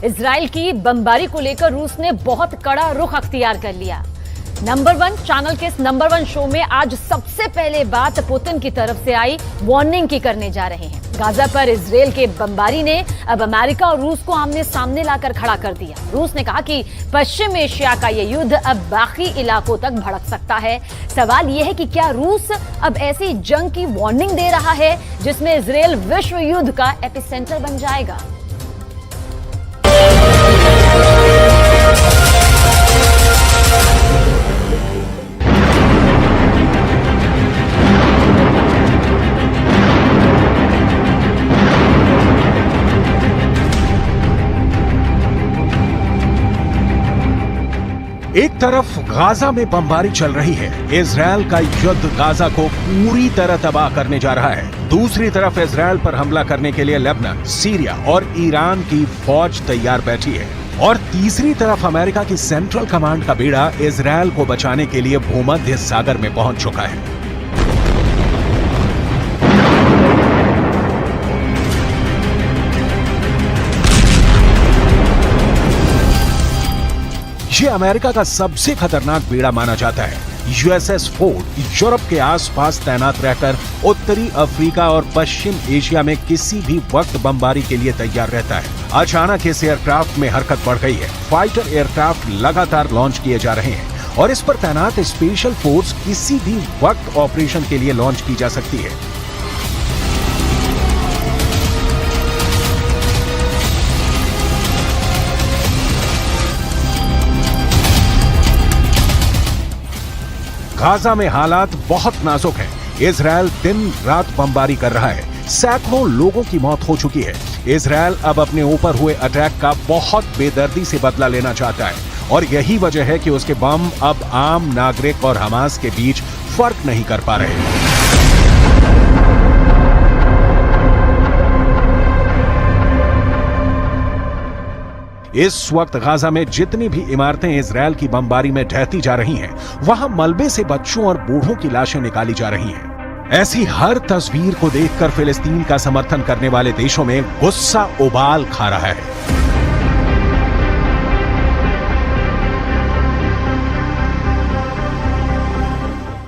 Israel की बमबारी को लेकर रूस ने बहुत कड़ा रुख अख्तियार कर लिया। नंबर 1 चैनल के इस नंबर 1 शो में आज सबसे पहले बात पुतिन की तरफ से आई वार्निंग की करने जा रहे हैं। गाजा पर इजराइल के बमबारी ने अब अमेरिका और रूस को आमने सामने लाकर खड़ा कर दिया। रूस ने कहा कि पश्चिम एशिया का यह युद्ध अब बाकी इलाकों तक भड़क सकता है। सवाल यह है कि क्या रूस अब ऐसी जंग की वार्निंग दे रहा है जिसमें इजराइल विश्व युद्ध का एपिसेंटर बन जाएगा? एक तरफ गाजा में बमबारी चल रही है, इजराइल का युद्ध गाजा को पूरी तरह तबाह करने जा रहा है। दूसरी तरफ इजराइल पर हमला करने के लिए लेबनान, सीरिया और ईरान की फौज तैयार बैठी है। और तीसरी तरफ अमेरिका की सेंट्रल कमांड का बेड़ा इजराइल को बचाने के लिए भूमध्य सागर में पहुंच चुका है। ये अमेरिका का सबसे खतरनाक बेड़ा माना जाता है। यूएसएस फोर्ड यूरोप के आसपास तैनात रहकर उत्तरी अफ्रीका और पश्चिम एशिया में किसी भी वक्त बमबारी के लिए तैयार रहता है। अचानक इस एयरक्राफ्ट में हरकत बढ़ गई है। फाइटर एयरक्राफ्ट लगातार लॉन्च किए जा रहे हैं और इस पर तैनात स्पेशल फोर्स किसी भी वक्त ऑपरेशन के लिए लॉन्च की जा सकती है। गाजा में हालात बहुत नाजुक हैं। इजराइल दिन रात बमबारी कर रहा है। सैकड़ों लोगों की मौत हो चुकी है। इजराइल अब अपने ऊपर हुए अटैक का बहुत बेदर्दी से बदला लेना चाहता है और यही वजह है कि उसके बम अब आम नागरिक और हमास के बीच फर्क नहीं कर पा रहे। इस वक्त गाजा में जितनी भी इमारतें इजराइल की बमबारी में ढहती जा रही हैं, वहां मलबे से बच्चों और बूढ़ों की लाशें निकाली जा रही हैं। ऐसी हर तस्वीर को देखकर फिलिस्तीन का समर्थन करने वाले देशों में गुस्सा उबाल खा रहा है।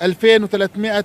2300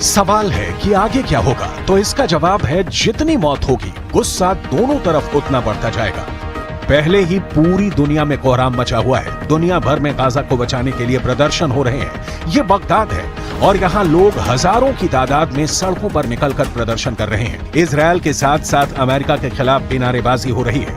सवाल है कि आगे क्या होगा? तो इसका जवाब है जितनी मौत होगी गुस्सा दोनों तरफ उतना बढ़ता जाएगा। पहले ही पूरी दुनिया में कोहराम मचा हुआ है। दुनिया भर में गाजा को बचाने के लिए प्रदर्शन हो रहे हैं। ये बगदाद है और यहाँ लोग हजारों की तादाद में सड़कों पर निकलकर प्रदर्शन कर रहे हैं। इजराइल के साथ साथ अमेरिका के खिलाफ भी नारेबाजी हो रही है।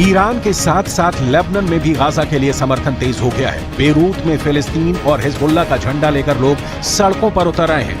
ईरान के साथ साथ लेबनान में भी गाजा के लिए समर्थन तेज हो गया है। बेरूत में फिलिस्तीन और हिजबुल्लाह का झंडा लेकर लोग सड़कों पर उतर आए हैं।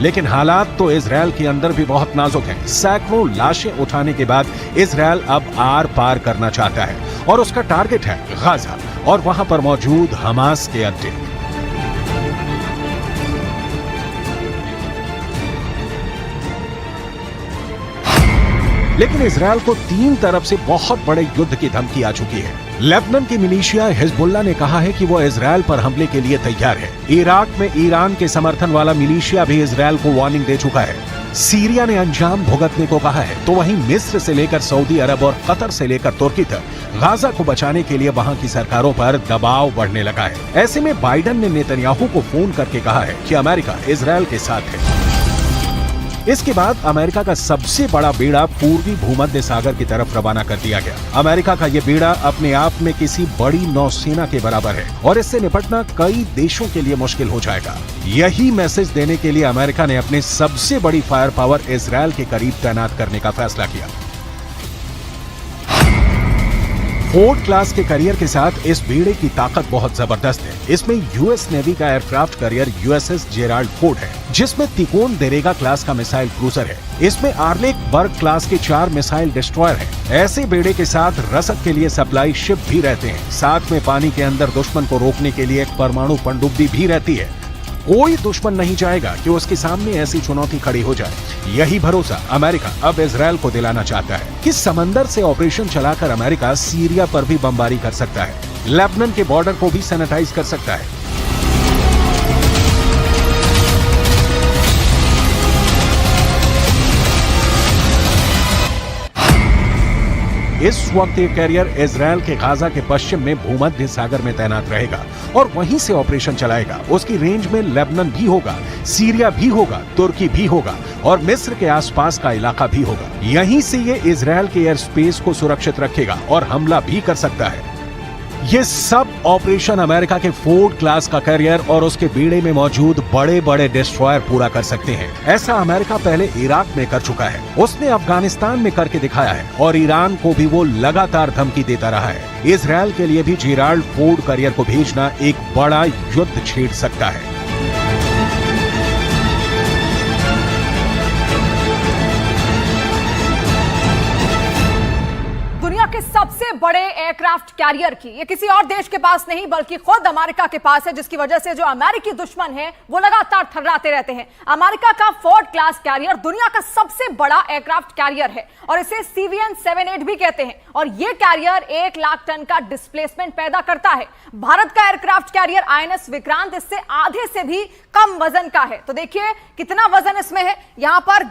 लेकिन हालात तो इजराइल के अंदर भी बहुत नाजुक हैं। सैकड़ों लाशें उठाने के बाद इजराइल अब आर पार करना चाहता है और उसका टारगेट है गाजा और वहां पर मौजूद हमास के अड्डे। लेकिन इजराइल को तीन तरफ से बहुत बड़े युद्ध की धमकी आ चुकी है। लेबनान की मिलिशिया हिजबुल्लाह ने कहा है कि वो इजराइल पर हमले के लिए तैयार है। इराक में ईरान के समर्थन वाला मिलिशिया भी इजराइल को वार्निंग दे चुका है। सीरिया ने अंजाम भुगतने को कहा है, तो वहीं मिस्र से लेकर सऊदी अरब और कतर से लेकर तुर्की तक गाजा को बचाने के लिए वहां की सरकारों पर दबाव बढ़ने लगा है। ऐसे में बाइडेन ने नेतन्याहू को फोन करके कहा है कि अमेरिका इजरायल के साथ है। इसके बाद अमेरिका का सबसे बड़ा बेड़ा पूर्वी भूमध्य सागर की तरफ रवाना कर दिया गया। अमेरिका का ये बेड़ा अपने आप में किसी बड़ी नौसेना के बराबर है और इससे निपटना कई देशों के लिए मुश्किल हो जाएगा। यही मैसेज देने के लिए अमेरिका ने अपने सबसे बड़ी फायर पावर इजरायल के करीब तैनात करने का फैसला किया। फोर्ड क्लास के करियर के साथ इस बेड़े की ताकत बहुत जबरदस्त है। इसमें यूएस नेवी का aircraft carrier USS Gerald Ford है, जिसमें तिकोन देरेगा क्लास का मिसाइल क्रूजर है। इसमें आर्लेक बर्ग क्लास के 4 मिसाइल डिस्ट्रॉयर हैं। ऐसे बेड़े के साथ रसद के लिए सप्लाई शिप भी रहते हैं। साथ में पानी के अंदर दुश्मन को रोकने के लिए एक परमाणु पनडुब्बी भी रहती है। कोई दुश्मन नहीं चाहेगा कि उसके सामने ऐसी चुनौती खड़ी हो जाए। यही भरोसा अमेरिका अब इजरायल को दिलाना चाहता है कि समंदर से ऑपरेशन चलाकर अमेरिका सीरिया पर भी बमबारी कर सकता है, लेबनान के बॉर्डर को भी सैनिटाइज कर सकता है। इस वक्त ये कैरियर इजरायल के गाजा के पश्चिम में भूमध्य सागर में तैनात रहेगा और वहीं से ऑपरेशन चलाएगा। उसकी रेंज में लेबनान भी होगा, सीरिया भी होगा, तुर्की भी होगा और मिस्र के आसपास का इलाका भी होगा। यहीं से ये इजरायल के एयर स्पेस को सुरक्षित रखेगा और हमला भी कर सकता है। ये सब ऑपरेशन अमेरिका के फोर्ड क्लास का कैरियर और उसके बेड़े में मौजूद बड़े बड़े डिस्ट्रॉयर पूरा कर सकते हैं। ऐसा अमेरिका पहले इराक में कर चुका है, उसने अफगानिस्तान में करके दिखाया है और ईरान को भी वो लगातार धमकी देता रहा है। इजरायल के लिए भी जेराल्ड फोर्ड कैरियर को भेजना एक बड़ा युद्ध छेड़ सकता है। दुनिया के सबसे बड़े एयरक्राफ्ट कैरियर की ये किसी और देश के पास नहीं बल्कि खुद अमेरिका के पास है, जिसकी वजह से जो अमेरिकी दुश्मन है वो लगातार थर्राते रहते हैं। अमेरिका का फोर्ड क्लास कैरियर दुनिया का सबसे बड़ा एयरक्राफ्ट कैरियर है और इसे CVN-78 भी कहते हैं और ये कैरियर 1 लाख टन का डिस्प्लेसमेंट पैदा करता है। भारत का एयरक्राफ्ट कैरियर INS विक्रांत इससे आधे से भी कम वजन का है। तो देखिए कितना वजन इसमें है। यहां पर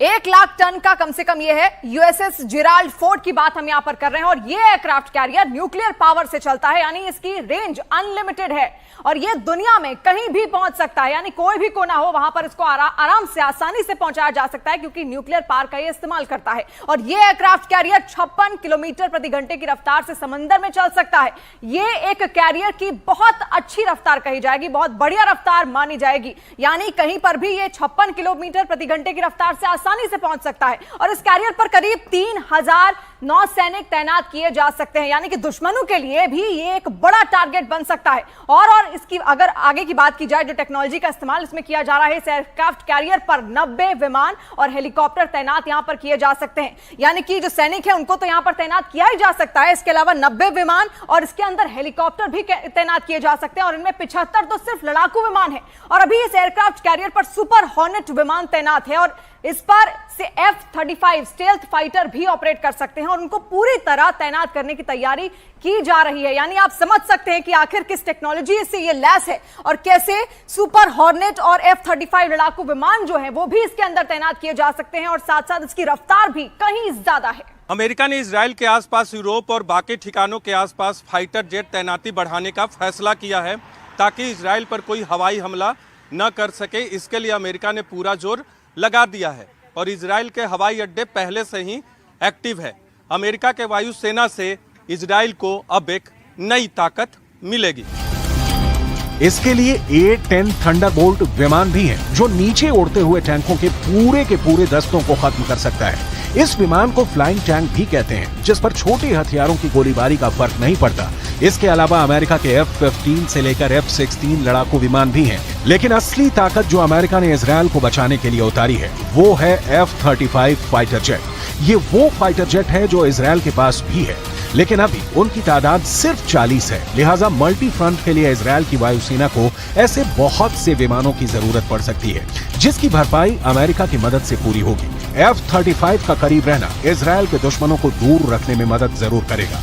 1 लाख टन का कम से कम ये है। यूएसएस जेराल्ड फोर्ड की बात हम यहां पर कर रहे हैं और ये एयरक्राफ्ट कैरियर न्यूक्लियर पावर से चलता है, यानी इसकी रेंज अनलिमिटेड है और ये दुनिया में कहीं भी पहुंच सकता है, यानी कोई भी कोना हो वहां पर इसको आराम से आसानी से पहुंचाया जा सकता है क्योंकि न्यूक्लियर पावर का ये इस्तेमाल करता है। और ये एयरक्राफ्ट कैरियर 56 किलोमीटर प्रति घंटे की रफ्तार से समंदर में चल सकता है। ये एक कैरियर की बहुत अच्छी रफ्तार कही जाएगी, बहुत बढ़िया रफ्तार मानी जाएगी, यानी कहीं पर भी ये 56 किलोमीटर प्रति घंटे की रफ्तार से आसानी से पहुंच सकता है। और इस कैरियर पर करीब 3000 नौसैनिक तैनात किए जा सकते हैं, यानी कि दुश्मनों के लिए भी ये एक बड़ा टारगेट बन सकता है। और इसकी अगर आगे की बात की जाए, जो टेक्नोलॉजी का इस्तेमाल इसमें किया जा रहा है, इस एयरक्राफ्ट कैरियर पर 90 विमान और हेलीकॉप्टर तैनात यहां पर किए जा सकते हैं, यानी कि जो सैनिक है उनको तो यहां पर तैनात किया ही जा सकता है। इसके अलावा 90 विमान और इसके अंदर हेलीकॉप्टर भी तैनात किए जा सकते हैं और इनमें 75 तो सिर्फ लड़ाकू विमान है। और अभी इस एयरक्राफ्ट कैरियर पर सुपर हॉर्नेट विमान तैनात है और इस पर से F-35 स्टेल्थ फाइटर भी ऑपरेट कर सकते हैं और उनको पूरी तरह तैनात करने की तैयारी की जा रही है। यानी आप समझ सकते हैं कि आखिर किस टेक्नोलॉजी से ये लैस है और कैसे सुपर हॉर्नेट और F-35 लड़ाकू विमान जो है वो भी इसके अंदर तैनात किए जा सकते हैं और साथ साथ इसकी रफ्तार भी कहीं ज्यादा है। अमेरिका ने इजराइल के आसपास, यूरोप और बाकी ठिकानों के आसपास फाइटर जेट तैनाती बढ़ाने का फैसला किया है ताकि इजराइल पर कोई हवाई हमला न कर सके। इसके लिए अमेरिका ने पूरा जोर लगा दिया है और इजराइल के हवाई अड्डे पहले से ही एक्टिव है। अमेरिका के वायुसेना से इजराइल को अब एक नई ताकत मिलेगी। इसके लिए A-10 थंडरबोल्ट विमान भी है जो नीचे उड़ते हुए टैंकों के पूरे दस्तों को खत्म कर सकता है। इस विमान को फ्लाइंग टैंक भी कहते हैं, जिस पर छोटे हथियारों की गोलीबारी का फर्क नहीं पड़ता। इसके अलावा अमेरिका के F-15 से लेकर F-16 लड़ाकू विमान भी हैं। लेकिन असली ताकत जो अमेरिका ने इजरायल को बचाने के लिए उतारी है वो है F-35 फाइटर जेट। ये वो फाइटर जेट है जो इजरायल के पास भी है, लेकिन अभी उनकी तादाद सिर्फ 40 है। लिहाजा मल्टी फ्रंट के लिए इजरायल की वायुसेना को ऐसे बहुत से विमानों की जरूरत पड़ सकती है, जिसकी भरपाई अमेरिका की मदद से पूरी होगी। F-35 का करीब रहना इजरायल के दुश्मनों को दूर रखने में मदद जरूर करेगा।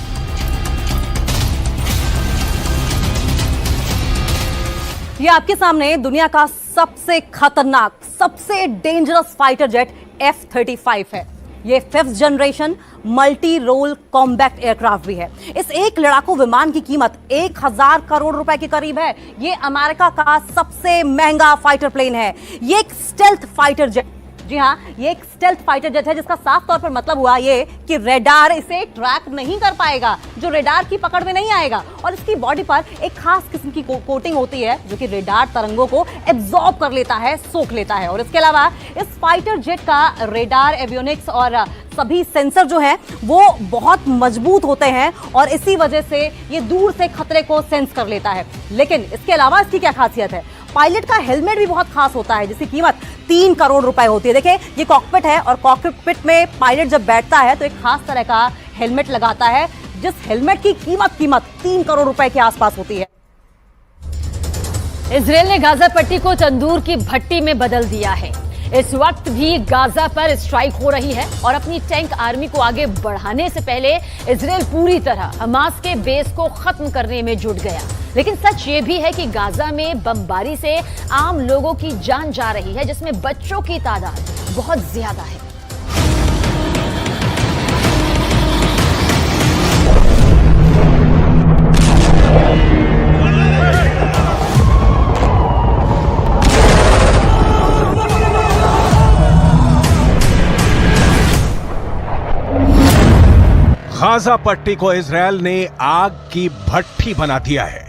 ये आपके सामने दुनिया का सबसे खतरनाक, सबसे डेंजरस फाइटर जेट F-35 है। ये 5th generation multi role combat aircraft भी है। इस एक लड़ाकू विमान की कीमत 1000 करोड़ रुपए के करीब है। ये अमेरिका का सबसे महंगा फाइटर प्लेन है। ये एक स्टेल्थ फाइटर जेट, जी हाँ, ये एक स्टेल्थ फाइटर जेट है, जिसका साफ तौर पर मतलब हुआ ये कि रेडार इसे ट्रैक नहीं कर पाएगा, जो रेडार की पकड़ में नहीं आएगा। और इसकी बॉडी पर एक खास किस्म की कोटिंग होती है जो कि रेडार तरंगों को एब्जॉर्ब कर लेता है, सोख लेता है। और इसके अलावा इस फाइटर जेट का रेडार, एवियोनिक्स और सभी सेंसर जो है वो बहुत मजबूत होते हैं और इसी वजह से ये दूर से खतरे को सेंस कर लेता है। लेकिन इसके अलावा इसकी क्या खासियत है? पायलट का हेलमेट भी बहुत खास होता है, जिसकी कीमत 3 करोड़ रुपए होती है। देखिए, ये कॉकपिट है और कॉकपिट में पायलट जब बैठता है तो एक खास तरह का हेलमेट लगाता है, जिस हेलमेट की कीमत 3 करोड़ रुपए के आसपास होती है। इजराइल ने गाजा पट्टी को तंदूर की भट्टी में बदल दिया है। इस वक्त भी गाजा पर स्ट्राइक हो रही है और अपनी टैंक आर्मी को आगे बढ़ाने से पहले इजराइल पूरी तरह हमास के बेस को खत्म करने में जुट गया। लेकिन सच ये भी है कि गाजा में बमबारी से आम लोगों की जान जा रही है, जिसमें बच्चों की तादाद बहुत ज्यादा है। गाजा पट्टी को इजरायल ने आग की भट्टी बना दिया है।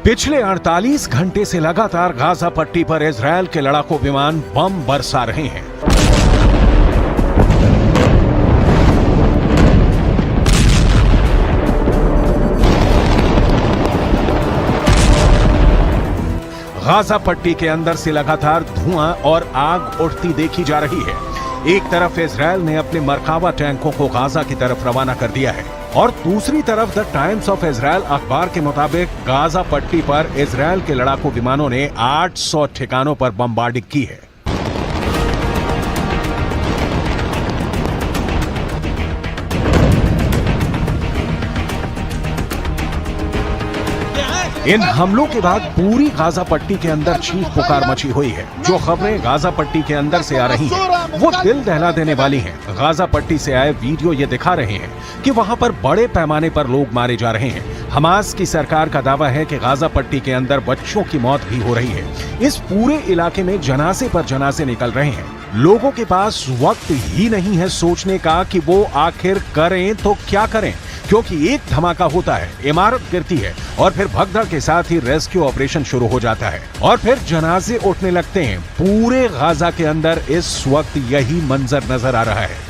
पिछले 48 घंटे से लगातार गाजा पट्टी पर इजरायल के लड़ाकू विमान बम बरसा रहे हैं। गाजा पट्टी के अंदर से लगातार धुआं और आग उठती देखी जा रही है। एक तरफ इजरायल ने अपने मरकावा टैंकों को गाजा की तरफ रवाना कर दिया है और दूसरी तरफ द टाइम्स ऑफ इजरायल अखबार के मुताबिक गाजा पट्टी पर इजरायल के लड़ाकू विमानों ने 800 ठिकानों पर बमबार्डिंग की है। इन हमलों के बाद पूरी गाजा पट्टी के अंदर चीख पुकार मची हुई है। जो खबरें गाजा पट्टी के अंदर से आ रही हैं, वो दिल दहला देने वाली हैं। गाजा पट्टी से आए वीडियो ये दिखा रहे हैं कि वहां पर बड़े पैमाने पर लोग मारे जा रहे हैं। हमास की सरकार का दावा है कि गाजा पट्टी के अंदर बच्चों की मौत भी हो रही है। इस पूरे इलाके में जनाजे पर जनाजे निकल रहे हैं। लोगों के पास वक्त ही नहीं है सोचने का कि वो आखिर करें तो क्या करें, क्योंकि एक धमाका होता है, इमारत गिरती है और फिर भगदड़ के साथ ही रेस्क्यू ऑपरेशन शुरू हो जाता है और फिर जनाजे उठने लगते हैं। पूरे गाजा के अंदर इस वक्त यही मंजर नजर आ रहा है।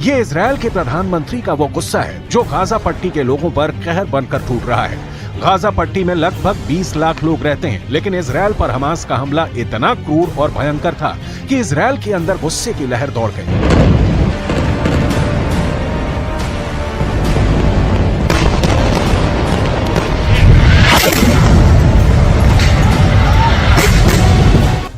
ये इजरायल के प्रधानमंत्री का वो गुस्सा है जो गाजा पट्टी के लोगों पर कहर बनकर टूट रहा है। गाजा पट्टी में लगभग 20 लाख लोग रहते हैं, लेकिन इजरायल पर हमास का हमला इतना क्रूर और भयंकर था कि इजरायल के अंदर गुस्से की लहर दौड़ गई।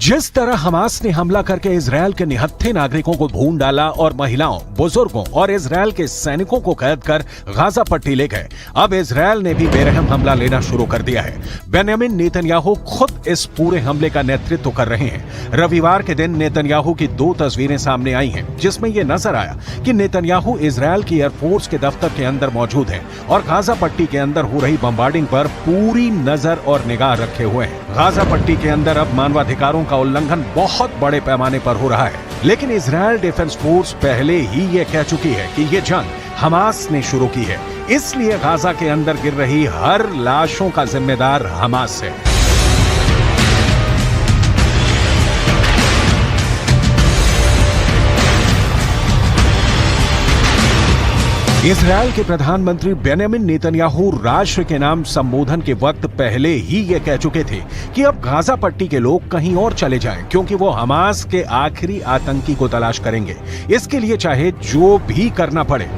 जिस तरह हमास ने हमला करके इजरायल के निहत्थे नागरिकों को भून डाला और महिलाओं, बुजुर्गों और इजरायल के सैनिकों को कैद कर गाजा पट्टी ले गए, अब इजरायल ने भी बेरहम हमला लेना शुरू कर दिया है। बेंयामिन नेतन्याहू खुद इस पूरे हमले का नेतृत्व कर रहे हैं। रविवार के दिन नेतन्याहू की 2 तस्वीरें सामने आई हैं, जिसमें यह नजर आया कि नेतन्याहू इजरायल की एयरफोर्स के दफ्तर के अंदर मौजूद हैं और गाजा पट्टी के अंदर हो रही बमबार्डिंग पर पूरी नजर और निगाह रखे हुए हैं। गाजा पट्टी के अंदर अब मानवाधिकारों का उल्लंघन बहुत बड़े पैमाने पर हो रहा है, लेकिन इजरायल डिफेंस फोर्स पहले ही ये कह चुकी है कि ये जंग हमास ने शुरू की है, इसलिए गाजा के अंदर गिर रही हर लाशों का जिम्मेदार हमास है। इजरायल के प्रधानमंत्री बेंजामिन नेतन्याहू राष्ट्र के नाम संबोधन के वक्त पहले ही ये कह चुके थे कि अब गाजा पट्टी के लोग कहीं और चले जाएं, क्योंकि वो हमास के आखिरी आतंकी को तलाश करेंगे, इसके लिए चाहे जो भी करना पड़े।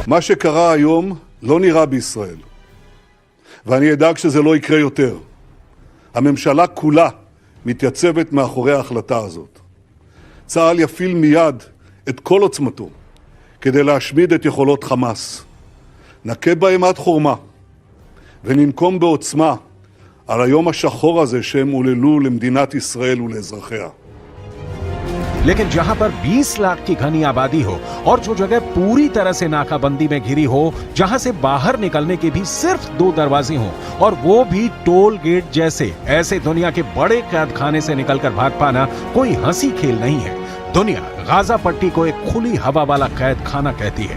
מה שקרה היום לא נראה בישראל, ואני אדאג שזה לא יקרה יותר. הממשלה כולה מתייצבת מאחורי ההחלטה הזאת. צה"ל יפעיל מיד את כל עוצמתו כדי להשמיד את יכולות חמאס. נכה בהם עד חורמה וננקום בעוצמה על היום השחור הזה שהם עוללו למדינת ישראל ולאזרחיה. लेकिन जहां पर 20 लाख की घनी आबादी हो और जो जगह पूरी तरह से नाकाबंदी में घिरी हो, जहां से बाहर निकलने के भी सिर्फ 2 दरवाजे हों और वो भी टोल गेट जैसे, ऐसे दुनिया के बड़े कैद खाने से निकलकर भाग पाना कोई हंसी खेल नहीं है। दुनिया गाजा पट्टी को एक खुली हवा वाला कैद खाना कहती है।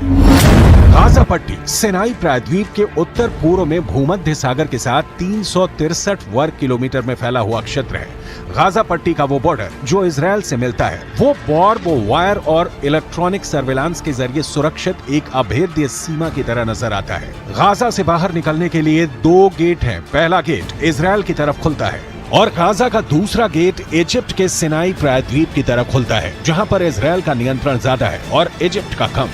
गाजा पट्टी सिनाई प्रायद्वीप के उत्तर पूर्व में भूमध्य सागर के साथ 363 वर्ग किलोमीटर में फैला हुआ क्षेत्र है। गाजा पट्टी का वो बॉर्डर जो इजरायल से मिलता है, वो बॉर्ब वायर और इलेक्ट्रॉनिक सर्विलांस के जरिए सुरक्षित एक अभेद्य सीमा की तरह नजर आता है। गाजा से बाहर निकलने के लिए 2 गेट हैं। पहला गेट इजरायल की तरफ खुलता है और गाजा का दूसरा गेट इजिप्ट के सिनाई प्रायद्वीप की तरफ खुलता है, जहां पर इजरायल का नियंत्रण ज्यादा है और इजिप्ट का कम।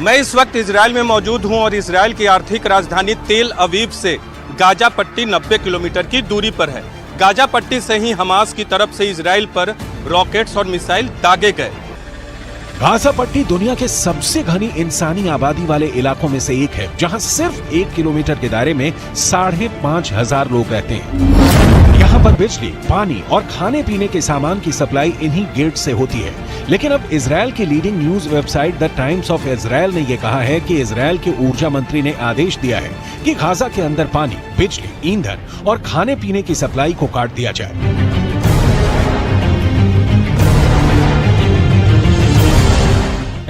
मैं इस वक्त इजरायल में मौजूद हूं और इजरायल की आर्थिक राजधानी तेल अवीव से गाजा पट्टी 90 किलोमीटर की दूरी पर है। गाजा पट्टी से ही हमास की तरफ से इजरायल पर रॉकेट्स और मिसाइल दागे गए। गाजा पट्टी दुनिया के सबसे घनी इंसानी आबादी वाले इलाकों में से एक है, जहां सिर्फ 1 किलोमीटर के दायरे में 5,500 लोग रहते हैं। यहाँ पर बिजली, पानी और खाने पीने के सामान की सप्लाई इन्हीं गेट से होती है। लेकिन अब इजरायल की leading news website the times of Israel ने यह कहा है कि इजरायल के ऊर्जा मंत्री ने आदेश दिया है कि गाजा के अंदर पानी, बिजली, ईंधन और खाने पीने की सप्लाई को काट दिया जाए।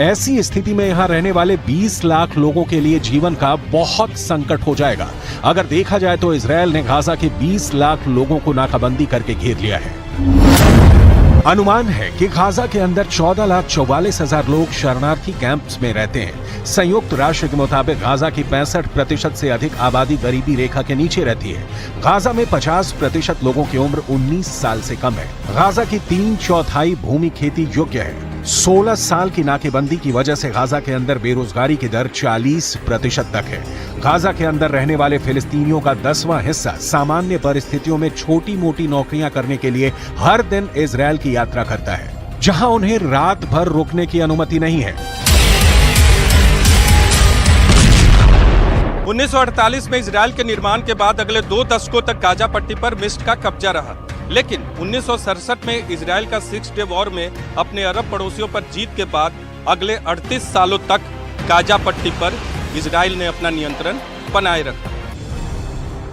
ऐसी स्थिति में यहां रहने वाले 20 लाख लोगों के लिए जीवन का बहुत संकट हो जाएगा। अगर देखा जाए तो इजरायल ने गाजा के 20 लाख लोगों को नाकाबंदी करके घेर लिया है। अनुमान है कि गाजा के अंदर 14,44,000 लोग शरणार्थी कैंप्स में रहते हैं। संयुक्त राष्ट्र के मुताबिक गाजा की 65% से अधिक आबादी गरीबी रेखा के नीचे रहती है। गाजा में 50% लोगों की उम्र 19 साल से कम है। गाजा की 3/4 भूमि खेती योग्य है। 16 साल की नाकेबंदी की वजह से गाजा के अंदर बेरोजगारी की दर 40% तक है। गाजा के अंदर रहने वाले फिलिस्तीनियों का 10वां हिस्सा सामान्य परिस्थितियों में छोटी मोटी नौकरियां करने के लिए हर दिन इजरायल की यात्रा करता है, जहां उन्हें रात भर रुकने की अनुमति नहीं है। 1948 में इजरायल के निर्माण के बाद अगले 2 दशकों तक गाजा पट्टी पर मिस्र का कब्जा रहा, लेकिन 1967 में इजरायल का 6 डे वॉर में अपने अरब पड़ोसियों पर जीत के बाद अगले 38 सालों तक गाजा पट्टी पर इजरायल ने अपना नियंत्रण बनाए रखा।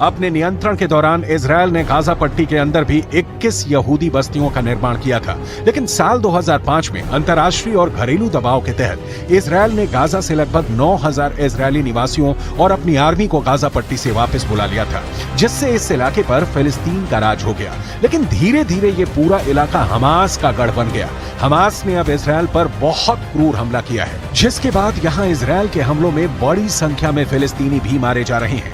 अपने नियंत्रण के दौरान इजरायल ने गाजा पट्टी के अंदर भी 21 यहूदी बस्तियों का निर्माण किया था, लेकिन साल 2005 में अंतर्राष्ट्रीय और घरेलू दबाव के तहत इजरायल ने गाजा से लगभग 9,000 इजरायली निवासियों और अपनी आर्मी को गाजा पट्टी से वापस बुला लिया था, जिससे इस इलाके पर फिलिस्तीन का राज हो गया। लेकिन धीरे धीरे ये पूरा इलाका हमास का गढ़ बन गया। हमास ने अब इजरायल पर बहुत क्रूर हमला किया है, जिसके बाद यहाँ इजरायल के हमलों में बड़ी संख्या में फिलिस्तीनी भी मारे जा रहे हैं।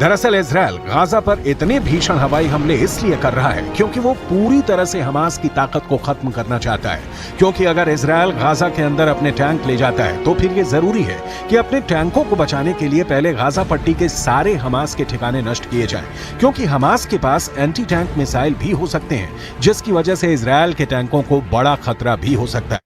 दरअसल इजराइल गाजा पर इतने भीषण हवाई हमले इसलिए कर रहा है क्योंकि वो पूरी तरह से हमास की ताकत को खत्म करना चाहता है। क्योंकि अगर इजराइल गाजा के अंदर अपने टैंक ले जाता है तो फिर ये जरूरी है कि अपने टैंकों को बचाने के लिए पहले गाजा पट्टी के सारे हमास के ठिकाने नष्ट किए जाएं, क्योंकि हमास के पास एंटी टैंक मिसाइल भी हो सकते हैं, जिसकी वजह से इजराइल के टैंकों को बड़ा खतरा भी हो सकता है।